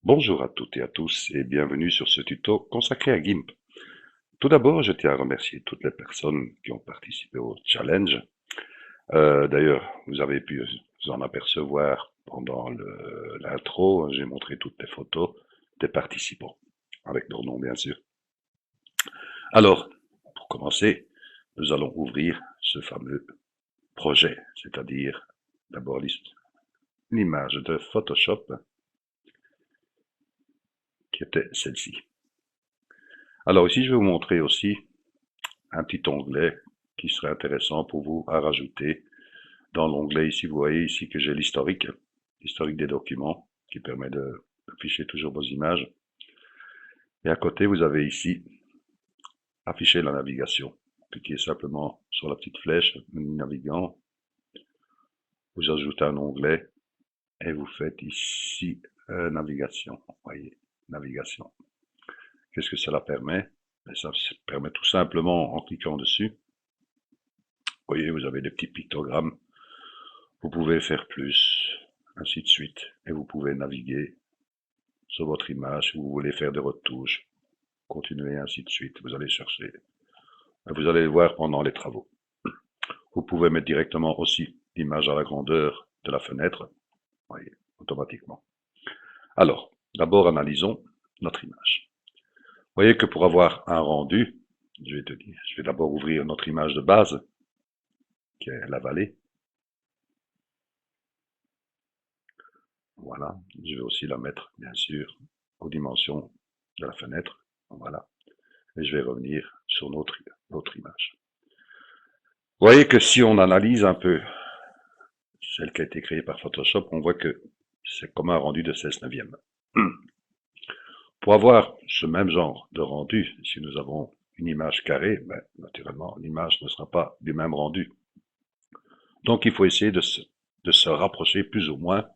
Bonjour à toutes et à tous et bienvenue sur ce tuto consacré à GIMP. Tout d'abord, je tiens à remercier toutes les personnes qui ont participé au challenge. D'ailleurs, vous avez pu vous en apercevoir pendant l'intro, j'ai montré toutes les photos des participants, avec leur nom bien sûr. Alors, pour commencer, nous allons ouvrir ce fameux projet, c'est-à-dire d'abord l'image de Photoshop qui était celle-ci. Alors ici, je vais vous montrer aussi un petit onglet qui serait intéressant pour vous à rajouter dans l'onglet ici. Vous voyez ici que j'ai l'historique des documents qui permet d'afficher toujours vos images. Et à côté, vous avez ici afficher la navigation. Cliquez simplement sur la petite flèche, menu navigant, vous ajoutez un onglet et vous faites ici navigation. Vous voyez, navigation. Qu'est-ce que cela permet? Ça permet tout simplement, en cliquant dessus, vous voyez, vous avez des petits pictogrammes. Vous pouvez faire plus, ainsi de suite. Et vous pouvez naviguer sur votre image si vous voulez faire des retouches. Continuez, ainsi de suite. Vous allez chercher. Vous allez le voir pendant les travaux. Vous pouvez mettre directement aussi l'image à la grandeur de la fenêtre. Voyez, automatiquement. Alors, d'abord, analysons notre image. Vous voyez que pour avoir un rendu, je vais d'abord ouvrir notre image de base, qui est la vallée. Voilà, je vais aussi la mettre, bien sûr, aux dimensions de la fenêtre. Voilà, et je vais revenir sur notre image. Vous voyez que si on analyse un peu celle qui a été créée par Photoshop, on voit que c'est comme un rendu de 16/9. Pour avoir ce même genre de rendu, si nous avons une image carrée, ben, naturellement, l'image ne sera pas du même rendu. Donc, il faut essayer de se rapprocher plus ou moins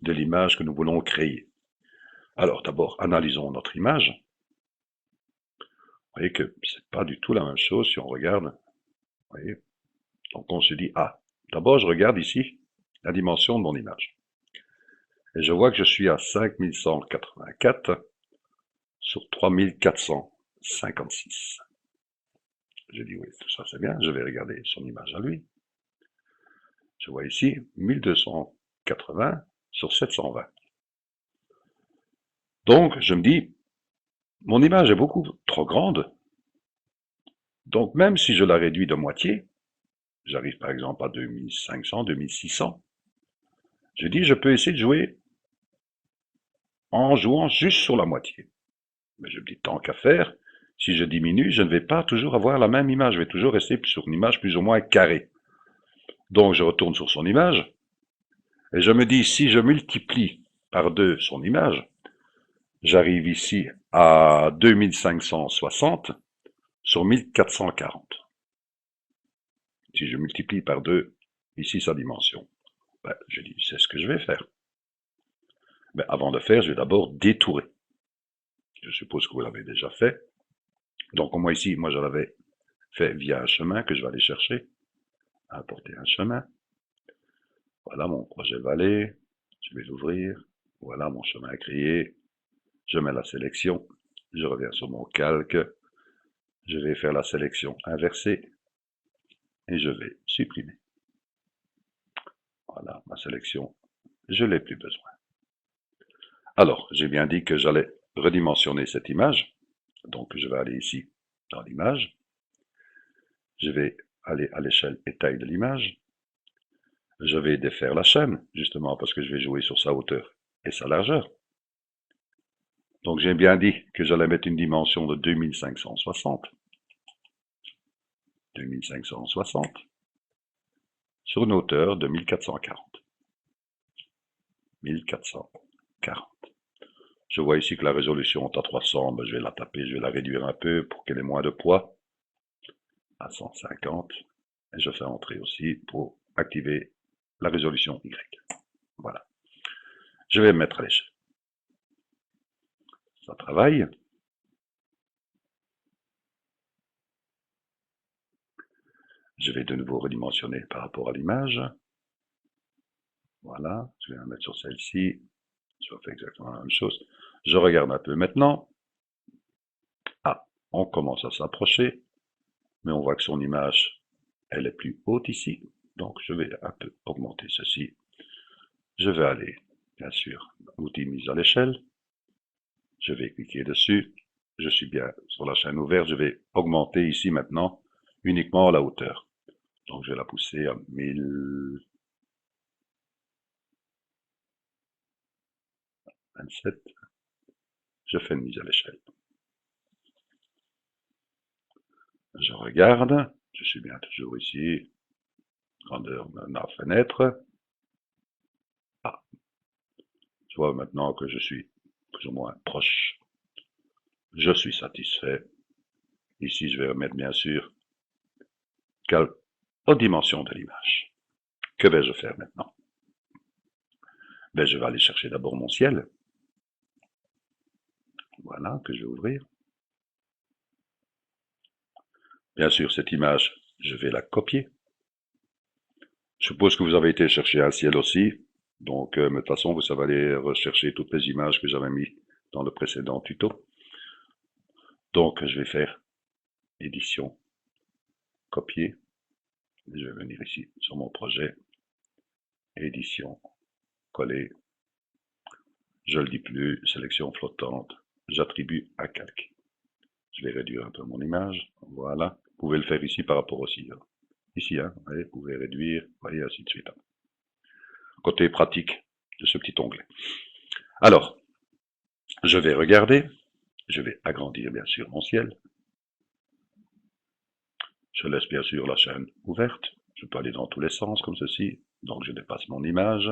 de l'image que nous voulons créer. Alors, d'abord, analysons notre image. Vous voyez que c'est pas du tout la même chose si on regarde. Vous voyez, donc, on se dit, ah, d'abord, je regarde ici la dimension de mon image. Et je vois que je suis à 5184 sur 3456. Je dis, oui, tout ça c'est bien, je vais regarder son image à lui. Je vois ici 1280 sur 720. Donc, je me dis, mon image est beaucoup trop grande. Donc, même si je la réduis de moitié, j'arrive par exemple à 2500, 2600, je dis, je peux essayer de jouer en jouant juste sur la moitié. Mais je me dis, tant qu'à faire, si je diminue, je ne vais pas toujours avoir la même image, je vais toujours rester sur une image plus ou moins carrée. Donc je retourne sur son image, et je me dis, si je multiplie par 2 son image, j'arrive ici à 2560 sur 1440. Si je multiplie par 2, ici sa dimension, ben, je dis, c'est ce que je vais faire. Mais avant de faire, je vais d'abord détourer. Je suppose que vous l'avez déjà fait. Donc moi ici, moi je l'avais fait via un chemin que je vais aller chercher, importer un chemin. Voilà mon projet vallée, je vais l'ouvrir. Voilà mon chemin créé. Je mets la sélection, je reviens sur mon calque, je vais faire la sélection inversée et je vais supprimer. Voilà ma sélection, je n'ai plus besoin. Alors, j'ai bien dit que j'allais redimensionner cette image, donc je vais aller ici dans l'image, je vais aller à l'échelle et taille de l'image, je vais défaire la chaîne, justement parce que je vais jouer sur sa hauteur et sa largeur. Donc j'ai bien dit que j'allais mettre une dimension de 2560. 2560 sur une hauteur de 1440. 1440. Je vois ici que la résolution est à 300, ben je vais la taper, je vais la réduire un peu pour qu'elle ait moins de poids, à 150. Et je fais entrer aussi pour activer la résolution Y. Voilà. Je vais mettre à l'échelle. Ça travaille. Je vais de nouveau redimensionner par rapport à l'image. Voilà, je vais la mettre sur celle-ci. Je refais exactement la même chose. Je regarde un peu maintenant. Ah, on commence à s'approcher, mais on voit que son image, elle est plus haute ici. Donc, je vais un peu augmenter ceci. Je vais aller, bien sûr, outil mise à l'échelle. Je vais cliquer dessus. Je suis bien sur la chaîne ouverte. Je vais augmenter ici maintenant uniquement la hauteur. Donc, je vais la pousser à 1027. Je fais une mise à l'échelle. Je regarde. Je suis bien toujours ici. Grandeur de ma fenêtre. Ah, je vois maintenant que je suis plus ou moins proche. Je suis satisfait. Ici, je vais remettre bien sûr aux dimensions de l'image. Que vais-je faire maintenant? Ben, je vais aller chercher d'abord mon ciel. Voilà, que je vais ouvrir. Bien sûr, cette image, je vais la copier. Je suppose que vous avez été chercher un ciel aussi. Donc, de toute façon, vous savez aller rechercher toutes les images que j'avais mis dans le précédent tuto. Donc, je vais faire édition, copier. Je vais venir ici sur mon projet, édition, coller. Je ne le dis plus, sélection flottante. J'attribue à calque. Je vais réduire un peu mon image. Voilà. Vous pouvez le faire ici par rapport aussi. Ici, hein, vous pouvez réduire, voyez, ainsi de suite. Côté pratique de ce petit onglet. Alors, je vais regarder. Je vais agrandir, bien sûr, mon ciel. Je laisse, bien sûr, la chaîne ouverte. Je peux aller dans tous les sens, comme ceci. Donc, je dépasse mon image.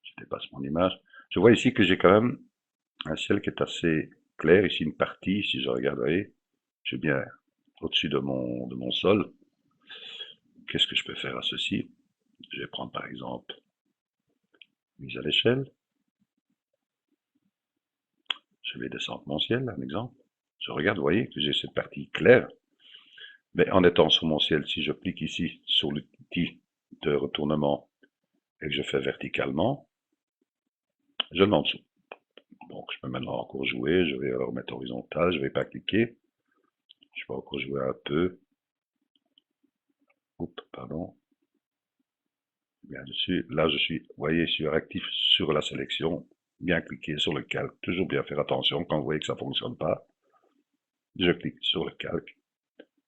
Je dépasse mon image. Je vois ici que j'ai quand même un ciel qui est assez clair. Ici, une partie, si je regarde, vous voyez, je suis bien au-dessus de mon sol. Qu'est-ce que je peux faire à ceci? Je vais prendre, par exemple, mise à l'échelle. Je vais descendre mon ciel, un exemple. Je regarde, vous voyez que j'ai cette partie claire. Mais en étant sur mon ciel, si je clique ici sur l'outil de retournement et que je fais verticalement, je le mets en dessous. Donc je peux maintenant encore jouer, je vais le remettre horizontal, je ne vais pas cliquer. Je peux encore jouer un peu. Oups, pardon. Bien dessus. Là, je suis, vous voyez, sur actif sur la sélection. Bien cliquer sur le calque. Toujours bien faire attention quand vous voyez que ça ne fonctionne pas. Je clique sur le calque.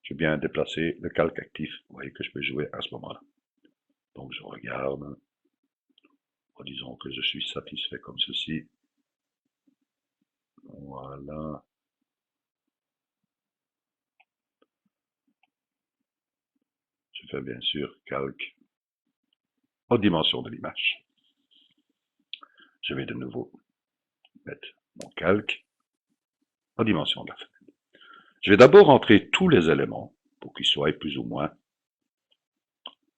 Je vais bien déplacer le calque actif. Vous voyez que je peux jouer à ce moment-là. Donc je regarde. Disons que je suis satisfait comme ceci. Voilà. Je fais bien sûr calque aux dimensions de l'image. Je vais de nouveau mettre mon calque aux dimensions de la fenêtre. Je vais d'abord entrer tous les éléments pour qu'ils soient plus ou moins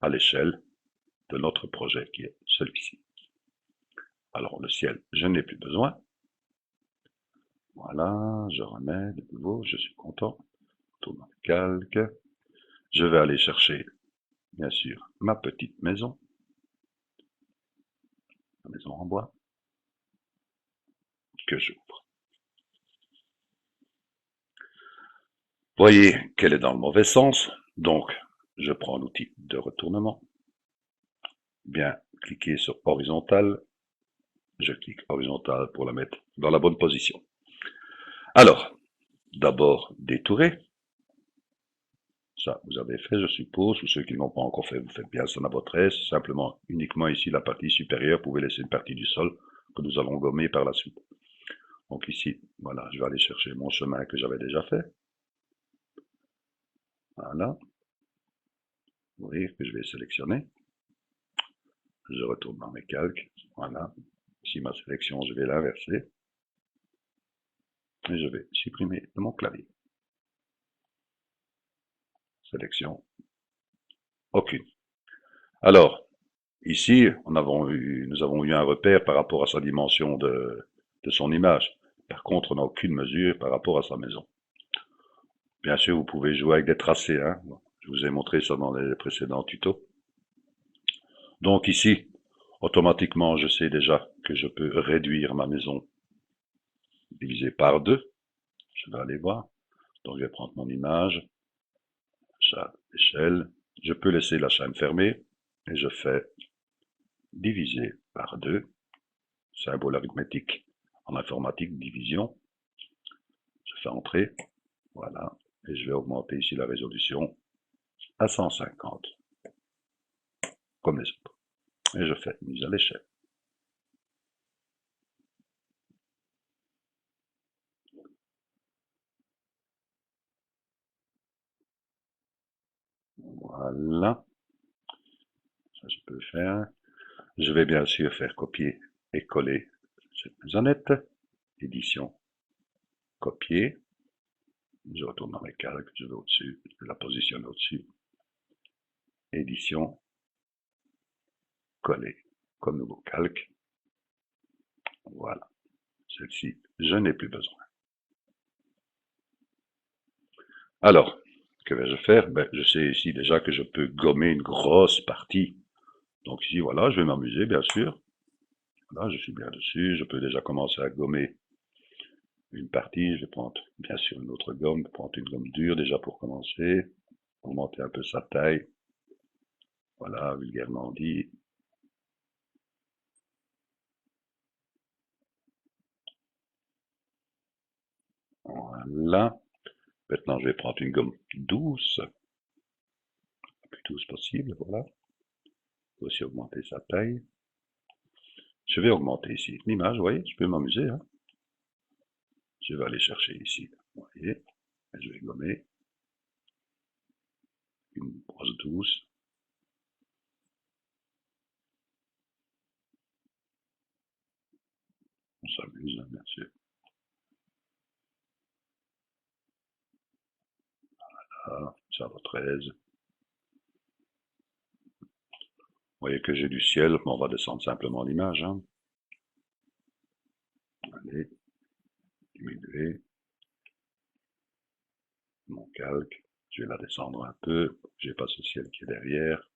à l'échelle de notre projet qui est celui-ci. Alors le ciel, je n'ai plus besoin. Voilà, je remets de nouveau, je suis content. Tourne le calque. Je vais aller chercher, bien sûr, ma petite maison. La maison en bois. Que j'ouvre. Voyez qu'elle est dans le mauvais sens, donc je prends l'outil de retournement. Bien cliquer sur horizontal. Je clique horizontal pour la mettre dans la bonne position. Alors, d'abord détourer. Ça, vous avez fait, je suppose, ou ceux qui n'ont pas encore fait, vous faites bien ça à votre aise. Simplement, uniquement ici, la partie supérieure, vous pouvez laisser une partie du sol que nous allons gommer par la suite. Donc ici, voilà, je vais aller chercher mon chemin que j'avais déjà fait. Voilà. Vous voyez que je vais sélectionner. Je retourne dans mes calques. Voilà. Ici, ma sélection, je vais l'inverser. Et je vais supprimer de mon clavier. Sélection. Aucune. Alors, ici, nous avons eu un repère par rapport à sa dimension de son image. Par contre, on n'a aucune mesure par rapport à sa maison. Bien sûr, vous pouvez jouer avec des tracés. Hein. Je vous ai montré ça dans les précédents tutos. Donc ici, Automatiquement, je sais déjà que je peux réduire ma maison divisé par 2. Je vais aller voir. Donc, je vais prendre mon image, chaîne, échelle. Je peux laisser la chaîne fermée et je fais diviser par 2. Symbole arithmétique en informatique, division. Je fais entrer. Voilà. Et je vais augmenter ici la résolution à 150. Comme les autres. Et je fais mise à l'échelle. Voilà. Ça, je peux faire. Je vais bien sûr faire copier et coller cette maisonnette. Édition. Copier. Je retourne dans mes calques. Je vais au-dessus. Je la positionne au-dessus. Édition. Coller. Comme nouveau calque. Voilà. Celle-ci, je n'ai plus besoin. Alors, que vais-je faire? Je sais ici déjà que je peux gommer une grosse partie. Donc ici, voilà, je vais m'amuser, bien sûr. Là, je suis bien dessus. Je peux déjà commencer à gommer une partie. Je vais prendre, bien sûr, une autre gomme. Prendre une gomme dure déjà pour commencer. Augmenter un peu sa taille. Voilà, vulgairement dit. Voilà. Maintenant, je vais prendre une gomme douce. La plus douce possible, voilà. Je vais aussi augmenter sa taille. Je vais augmenter ici l'image, vous voyez, je peux m'amuser. Hein. Je vais aller chercher ici, vous voyez. Et je vais gommer une brosse douce. On s'amuse, hein, bien sûr. Voilà, ça va 13. Vous voyez que j'ai du ciel, mais on va descendre simplement l'image. Hein. Allez, diminuer mon calque. Je vais la descendre un peu. J'ai pas ce ciel qui est derrière.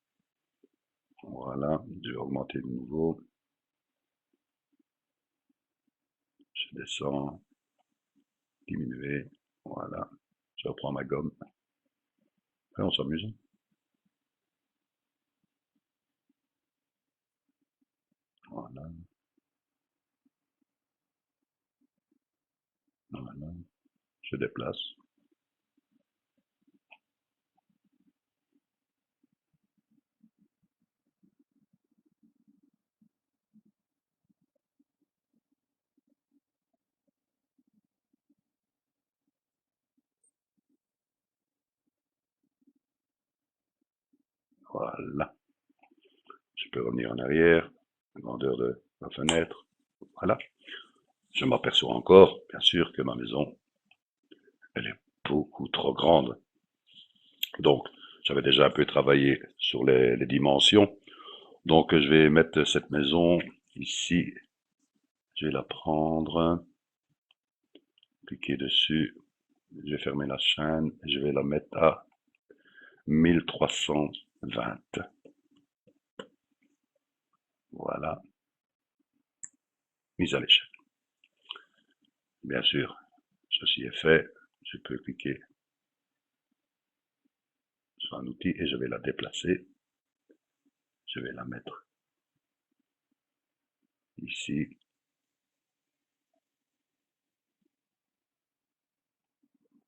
Voilà, je vais augmenter de nouveau. Je descends, diminuer. Voilà, je reprends ma gomme. Et on s'amuse. Voilà, voilà. Je déplace. Voilà. Je peux revenir en arrière. Grandeur de la fenêtre. Voilà. Je m'aperçois encore, bien sûr, que ma maison, elle est beaucoup trop grande. Donc, j'avais déjà un peu travaillé sur les dimensions. Donc, je vais mettre cette maison ici. Je vais la prendre, cliquer dessus. Je vais fermer la chaîne. Je vais la mettre à 1320. Voilà. Mise à l'échelle. Bien sûr, ceci est fait. Je peux cliquer sur un outil et je vais la déplacer. Je vais la mettre ici.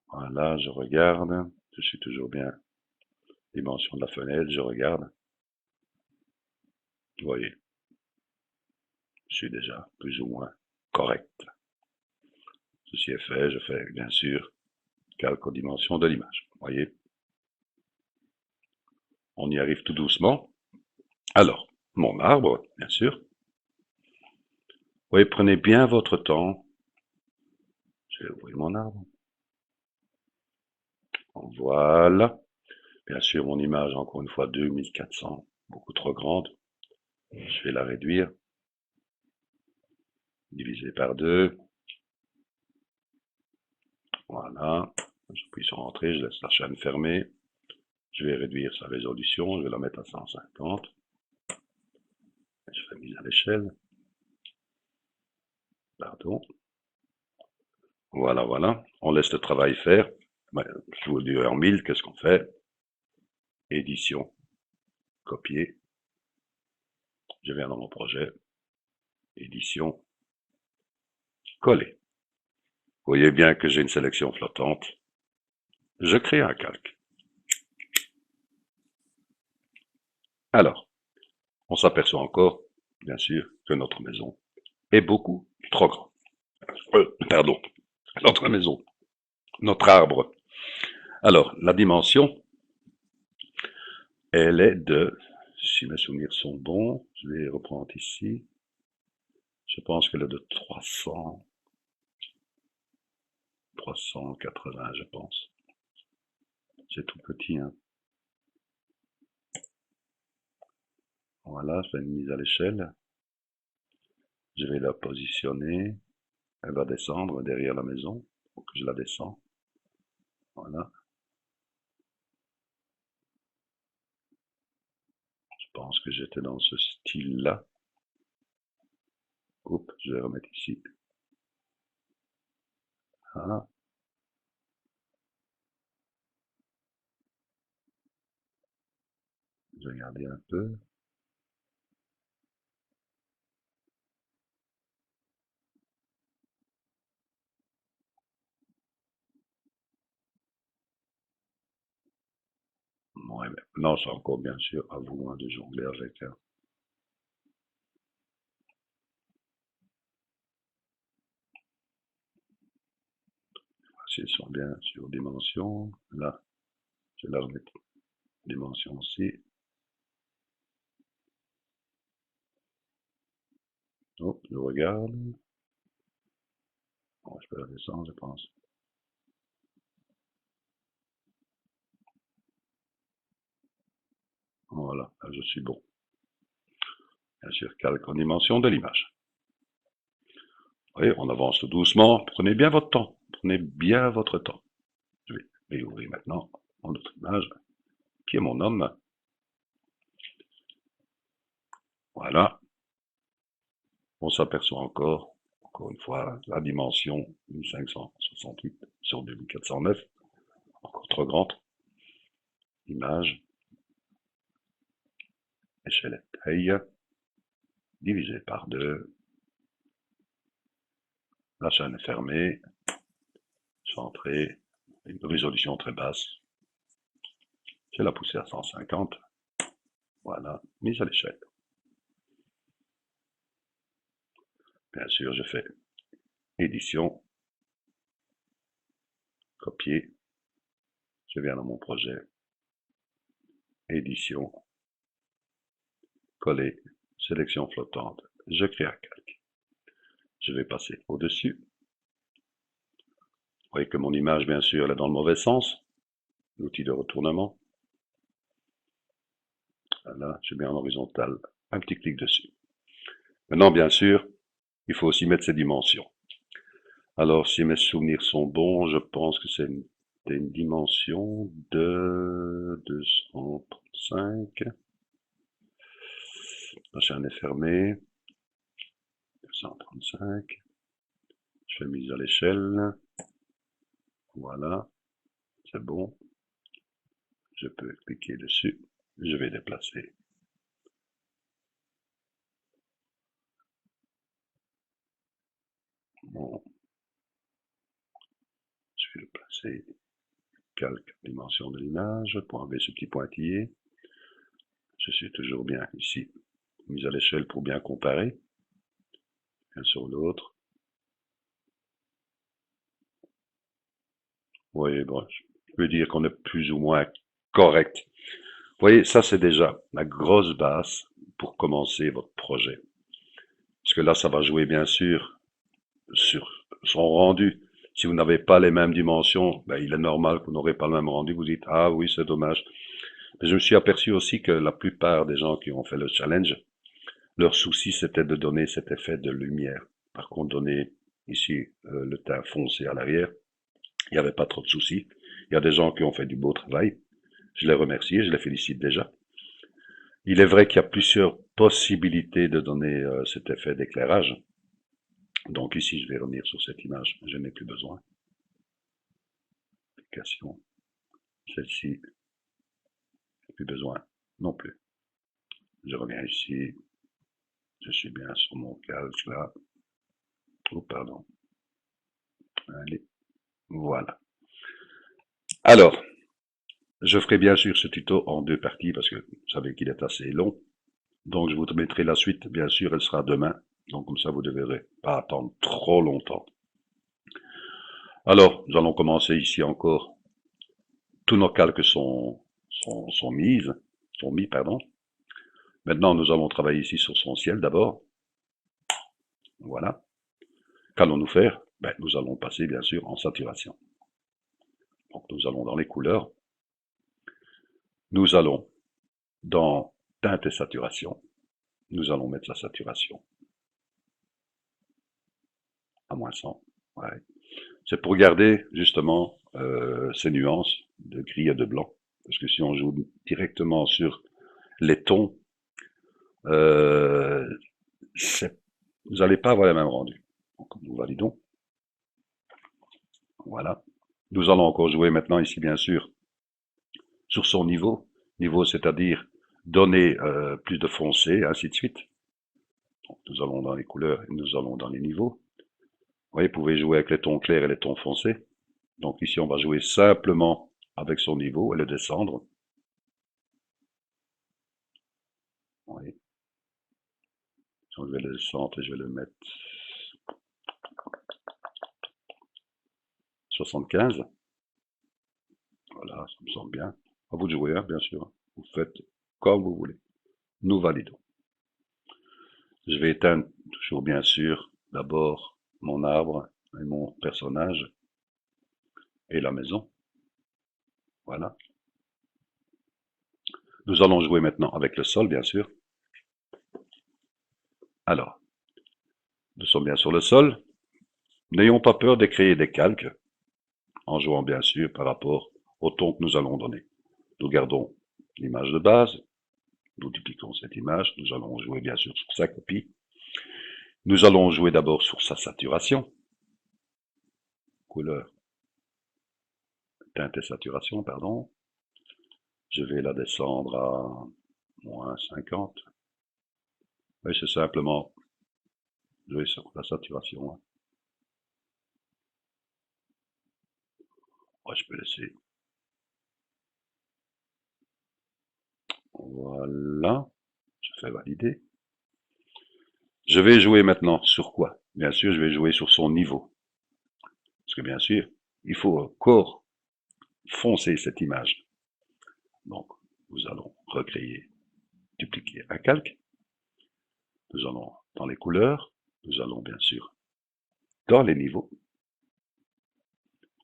Voilà, je regarde. Je suis toujours bien. Dimension de la fenêtre, je regarde. Vous voyez, je suis déjà plus ou moins correct. Ceci est fait, je fais bien sûr calque aux dimensions de l'image. Vous voyez, on y arrive tout doucement. Alors, mon arbre, bien sûr. Vous voyez, prenez bien votre temps. Je vais ouvrir mon arbre. Voilà. Bien sûr, mon image, encore une fois, 2400, beaucoup trop grande. Je vais la réduire. Diviser par 2. Voilà. J'appuie sur Entrée, je laisse la chaîne fermée. Je vais réduire sa résolution, je vais la mettre à 150. je fais mise à l'échelle. Pardon. Voilà, voilà. On laisse le travail faire. Je vous dis en 1000, qu'est-ce qu'on fait? Édition, copier. Je viens dans mon projet. Édition, coller. Vous voyez bien que j'ai une sélection flottante. Je crée un calque. Alors, on s'aperçoit encore, bien sûr, que notre maison est beaucoup trop grande. Pardon, notre maison, notre arbre. Alors, la dimension, elle est de, si mes souvenirs sont bons, je vais reprendre ici. Je pense qu'elle est de 380, je pense. C'est tout petit, hein. Voilà, je fais une mise à l'échelle. Je vais la positionner. Elle va descendre derrière la maison. Donc je la descends. Voilà. Je pense que j'étais dans ce style-là. Oups, je vais remettre ici. Voilà. Je vais regarder un peu. Ouais, mais non, c'est encore bien sûr à vous hein, de jongler avec. Hein. Si elles sont bien sur dimension, là, je vais la remettre dimension aussi. Oh, je regarde. Bon, je peux la descendre, je pense. Voilà, là, je suis bon. Bien sûr, calque en dimension de l'image. Oui, on avance tout doucement. Prenez bien votre temps. Prenez bien votre temps. Je vais réouvrir maintenant mon autre image, qui est mon homme. Voilà. On s'aperçoit encore une fois, la dimension 1568 sur 2409. Encore trop grande. Image. Échelle et taille. Divisé par 2. La chaîne est fermée. Centrée. Une résolution très basse. Je vais la pousser à 150. Voilà. Mise à l'échelle. Bien sûr, je fais édition. Copier. Je viens dans mon projet. Édition. Coller. Sélection flottante. Je crée un calque. Je vais passer au-dessus. Vous voyez que mon image, bien sûr, elle est dans le mauvais sens. L'outil de retournement. Voilà, je mets en horizontal. Un petit clic dessus. Maintenant, bien sûr, il faut aussi mettre ses dimensions. Alors, si mes souvenirs sont bons, je pense que c'est une dimension de 235. La chaîne est fermée. 235. Je fais mise à l'échelle. Voilà. C'est bon. Je peux cliquer dessus. Je vais déplacer. Bon. Je vais le placer. Calque, dimension de l'image, pour enlever ce petit pointillé. Je suis toujours bien ici. Mise à l'échelle pour bien comparer. Un sur l'autre. Oui, bon, je peux dire qu'on est plus ou moins correct. Vous voyez, ça c'est déjà la grosse base pour commencer votre projet. Parce que là, ça va jouer bien sûr sur son rendu. Si vous n'avez pas les mêmes dimensions, ben, il est normal que vous n'aurez pas le même rendu. Vous dites, ah oui, c'est dommage. Mais je me suis aperçu aussi que la plupart des gens qui ont fait le challenge, leur souci c'était de donner cet effet de lumière. Par contre, donner ici le teint foncé à l'arrière, il n'y avait pas trop de soucis. Il y a des gens qui ont fait du beau travail. Je les remercie, je les félicite déjà. Il est vrai qu'il y a plusieurs possibilité de donner cet effet d'éclairage. Donc ici, je vais revenir sur cette image, je n'ai plus besoin. Application, celle-ci, plus besoin non plus. Je reviens ici, je suis bien sur mon calque là. Oh, pardon. Allez, voilà. Alors, je ferai bien sûr ce tuto en deux parties parce que vous savez qu'il est assez long. Donc je vous mettrai la suite, bien sûr, elle sera demain. Donc comme ça, vous ne devrez pas attendre trop longtemps. Alors, nous allons commencer ici encore. Tous nos calques sont mis, pardon. Maintenant, nous allons travailler ici sur son ciel d'abord. Voilà. Qu'allons-nous faire? Nous allons passer, bien sûr, en saturation. Donc, nous allons dans les couleurs. Nous allons dans teinte et saturation. Nous allons mettre la saturation à -100. Ouais. C'est pour garder, justement, ces nuances de gris et de blanc. Parce que si on joue directement sur les tons, vous n'allez pas avoir le même rendu. Donc, nous validons. Voilà. Nous allons encore jouer maintenant ici, bien sûr, sur son niveau. Niveau, c'est-à-dire donner plus de foncé, ainsi de suite. Donc, nous allons dans les couleurs et nous allons dans les niveaux. Vous voyez, vous pouvez jouer avec les tons clairs et les tons foncés. Donc ici, on va jouer simplement avec son niveau et le descendre. Oui. Je vais le descendre et je vais le mettre 75. Voilà, ça me semble bien. À vous de jouer, hein, bien sûr. Vous faites comme vous voulez. Nous validons. Je vais éteindre toujours, bien sûr, d'abord mon arbre et mon personnage et la maison. Voilà. Nous allons jouer maintenant avec le sol, bien sûr. Alors, nous sommes bien sur le sol. N'ayons pas peur de créer des calques, en jouant bien sûr par rapport au ton que nous allons donner. Nous gardons l'image de base, nous dupliquons cette image, nous allons jouer bien sûr sur sa copie. Nous allons jouer d'abord sur sa saturation, couleur, teinte et saturation, pardon. Je vais la descendre à -50. Oui, c'est simplement jouer sur la saturation. Hein. Ouais, je peux laisser. Voilà, je fais valider. Je vais jouer maintenant sur quoi? Bien sûr, je vais jouer sur son niveau. Parce que bien sûr, il faut encore foncer cette image. Donc, nous allons recréer, dupliquer un calque. Nous allons dans les couleurs. Nous allons bien sûr dans les niveaux.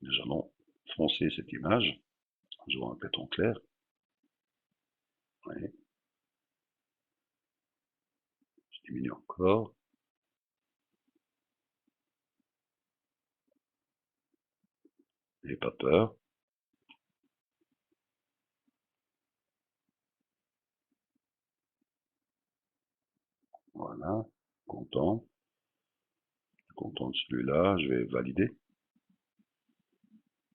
Nous allons foncer cette image en jouant un béton clair. Ouais. Je diminue encore. N'ayez pas peur. Voilà. Content. Content de celui-là. Je vais valider.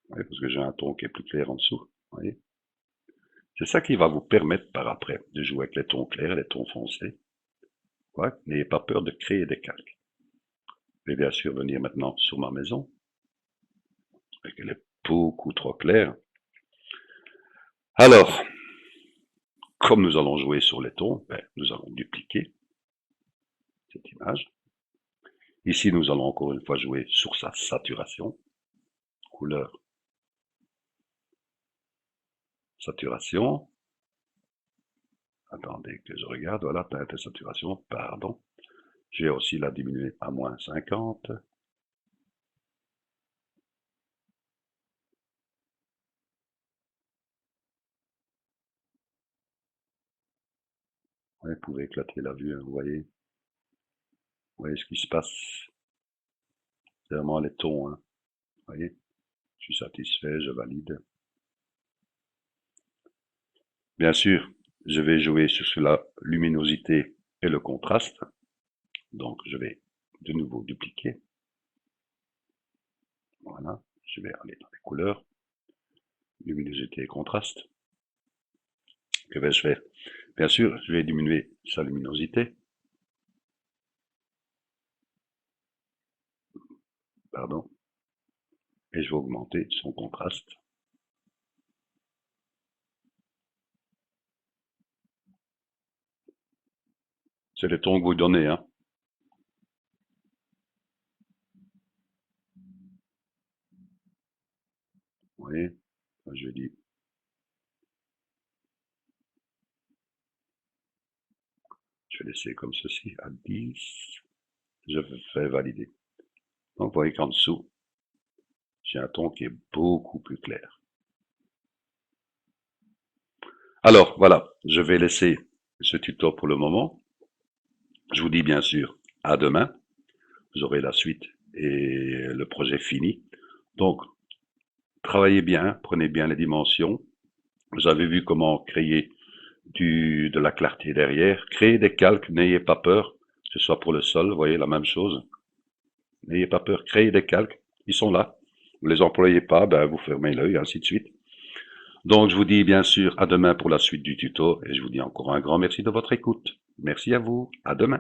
Ouais, parce que j'ai un ton qui est plus clair en dessous. Voyez. C'est ça qui va vous permettre par après de jouer avec les tons clairs et les tons foncés. Ouais. N'ayez pas peur de créer des calques. Je vais bien sûr venir maintenant sur ma maison. Elle est beaucoup trop claire. Alors, comme nous allons jouer sur les tons, nous allons dupliquer cette image. Ici, nous allons encore une fois jouer sur sa saturation. Couleur, saturation. Attendez que je regarde. Voilà, teinte et saturation, pardon. Je vais aussi la diminuer à -50. Vous pouvez éclater la vue, vous voyez. Vous voyez ce qui se passe. C'est vraiment les tons, hein. Vous voyez. Je suis satisfait, je valide. Bien sûr, je vais jouer sur la luminosité et le contraste. Donc, je vais de nouveau dupliquer. Voilà, je vais aller dans les couleurs, luminosité et contraste. Que vais-je faire? Bien sûr, je vais diminuer sa luminosité. Pardon. Et je vais augmenter son contraste. C'est les tons que vous donnez, hein. Vous voyez, je dis, je vais laisser comme ceci à 10. Je fais valider. Donc, vous voyez qu'en dessous, j'ai un ton qui est beaucoup plus clair. Alors, voilà, je vais laisser ce tuto pour le moment. Je vous dis bien sûr à demain. Vous aurez la suite et le projet fini. Donc, travaillez bien, prenez bien les dimensions. Vous avez vu comment créer de la clarté derrière. Créez des calques, n'ayez pas peur, que ce soit pour le sol, vous voyez la même chose. N'ayez pas peur, créez des calques, ils sont là. Vous les employez pas, ben vous fermez l'œil, ainsi de suite. Donc je vous dis bien sûr à demain pour la suite du tuto et je vous dis encore un grand merci de votre écoute. Merci à vous, à demain.